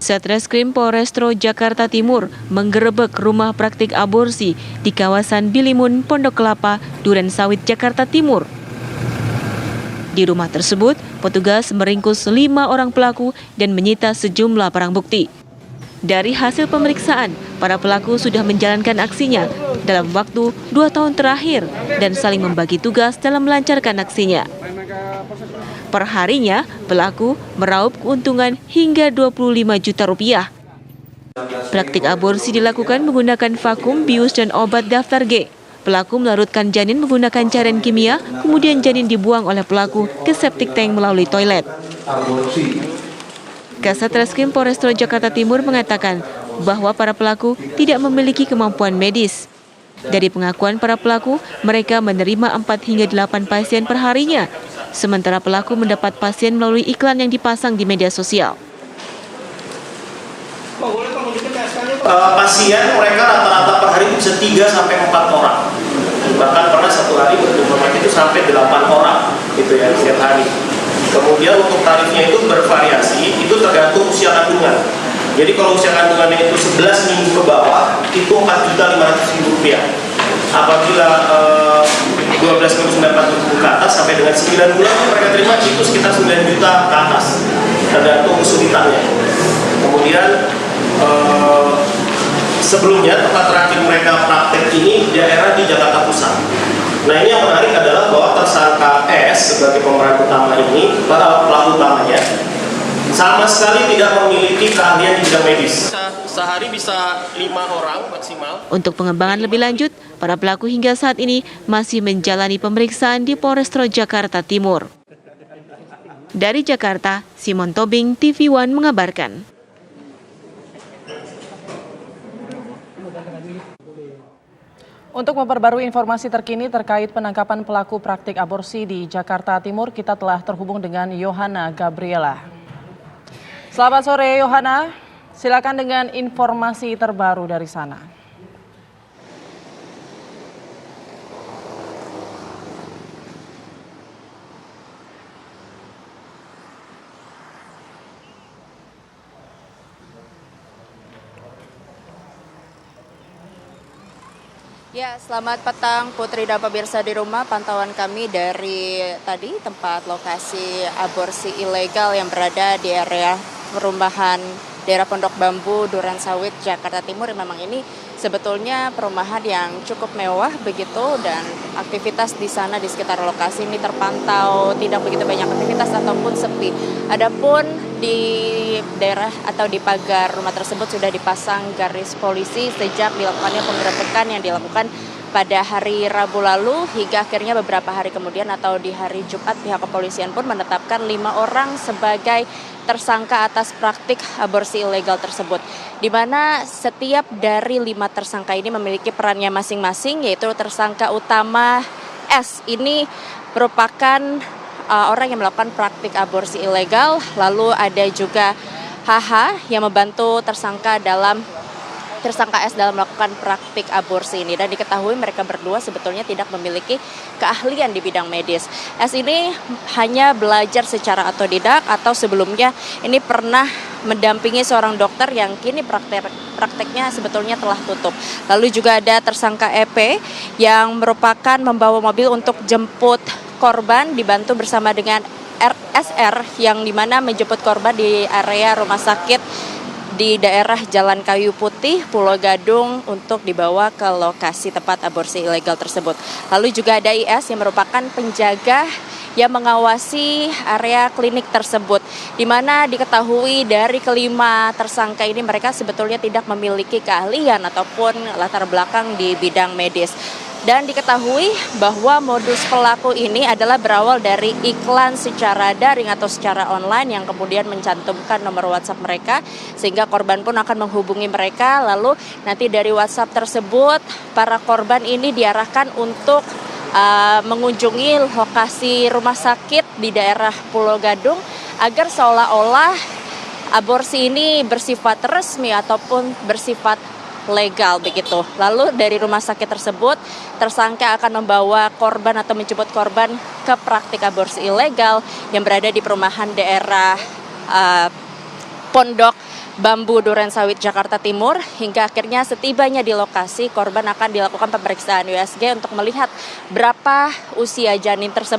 Satreskrim Polrestro Jakarta Timur menggerebek rumah praktik aborsi di kawasan Bilimun, Pondok Kelapa, Durensawit, Jakarta Timur. Di rumah tersebut, petugas meringkus 5 orang pelaku dan menyita sejumlah barang bukti. Dari hasil pemeriksaan, para pelaku sudah menjalankan aksinya dalam waktu 2 tahun terakhir dan saling membagi tugas dalam melancarkan aksinya. Perharinya, pelaku meraup keuntungan hingga 25 juta rupiah. Praktik aborsi dilakukan menggunakan vakum, bius, dan obat daftar G. Pelaku melarutkan janin menggunakan cairan kimia, kemudian janin dibuang oleh pelaku ke septic tank melalui toilet. Kasat Reskrim Polrestro Jakarta Timur mengatakan bahwa para pelaku tidak memiliki kemampuan medis. Dari pengakuan para pelaku, mereka menerima 4 hingga 8 pasien perharinya, sementara pelaku mendapat pasien melalui iklan yang dipasang di media sosial. Pasien mereka rata-rata per hari bisa 3-4 orang. Bahkan pernah satu hari berjumlah itu sampai 8 orang gitu ya setiap hari. Kemudian untuk tarifnya itu bervariasi, itu tergantung usia kandungan. Jadi kalau usia kandungannya itu 11 minggu ke bawah, itu Rp4.500.000. Apabila 12 minggu 940 ke atas sampai dengan 9 bulan mereka terima itu sekitar 9 juta ke atas, tergantung kesulitannya. Kemudian sebelumnya tempat terakhir mereka praktek ini daerah di Jakarta Pusat. Nah ini yang menarik adalah bahwa tersangka S sebagai pemeran utama ini, pelaku utamanya, sama sekali tidak memiliki keahlian di bidang medis. Sehari bisa 5 orang maksimal. Untuk pengembangan lebih lanjut, para pelaku hingga saat ini masih menjalani pemeriksaan di Polrestro Jakarta Timur. Dari Jakarta, Simon Tobing, TV One mengabarkan. Untuk memperbarui informasi terkini terkait penangkapan pelaku praktik aborsi di Jakarta Timur, kita telah terhubung dengan Yohana Gabriela. Selamat sore Yohana, silakan dengan informasi terbaru dari sana. Ya, selamat petang Putri dan pemirsa di rumah. Pantauan kami dari tadi tempat lokasi aborsi ilegal yang berada di area perumahan daerah Pondok Bambu, Durensawit, Jakarta Timur. Memang ini sebetulnya perumahan yang cukup mewah begitu, dan aktivitas di sana di sekitar lokasi ini terpantau tidak begitu banyak aktivitas ataupun sepi. Adapun di daerah atau di pagar rumah tersebut sudah dipasang garis polisi sejak dilakukannya penggerebekan yang dilakukan pada hari Rabu lalu, hingga akhirnya beberapa hari kemudian atau di hari Jumat pihak kepolisian pun menetapkan 5 orang sebagai tersangka atas praktik aborsi ilegal tersebut. Di mana setiap dari 5 tersangka ini memiliki perannya masing-masing, yaitu tersangka utama S ini merupakan orang yang melakukan praktik aborsi ilegal, lalu ada juga HH yang membantu tersangka S dalam melakukan praktik aborsi ini, dan diketahui mereka berdua sebetulnya tidak memiliki keahlian di bidang medis. S ini hanya belajar secara otodidak atau sebelumnya ini pernah mendampingi seorang dokter yang kini prakteknya sebetulnya telah tutup. Lalu juga ada tersangka EP yang merupakan membawa mobil untuk jemput korban, dibantu bersama dengan SR yang dimana menjemput korban di area rumah sakit di daerah Jalan Kayu Putih, Pulau Gadung untuk dibawa ke lokasi tempat aborsi ilegal tersebut. Lalu juga ada IS yang merupakan penjaga yang mengawasi area klinik tersebut, di mana diketahui dari kelima tersangka ini mereka sebetulnya tidak memiliki keahlian ataupun latar belakang di bidang medis. Dan diketahui bahwa modus pelaku ini adalah berawal dari iklan secara daring atau secara online yang kemudian mencantumkan nomor WhatsApp mereka, sehingga korban pun akan menghubungi mereka. Lalu nanti dari WhatsApp tersebut para korban ini diarahkan untuk mengunjungi lokasi rumah sakit di daerah Pulau Gadung agar seolah-olah aborsi ini bersifat resmi ataupun bersifat legal begitu. Lalu dari rumah sakit tersebut tersangka akan membawa korban atau menjemput korban ke praktik aborsi ilegal yang berada di perumahan daerah Pondok Bambu Durensawit Jakarta Timur, hingga akhirnya setibanya di lokasi korban akan dilakukan pemeriksaan USG untuk melihat berapa usia janin tersebut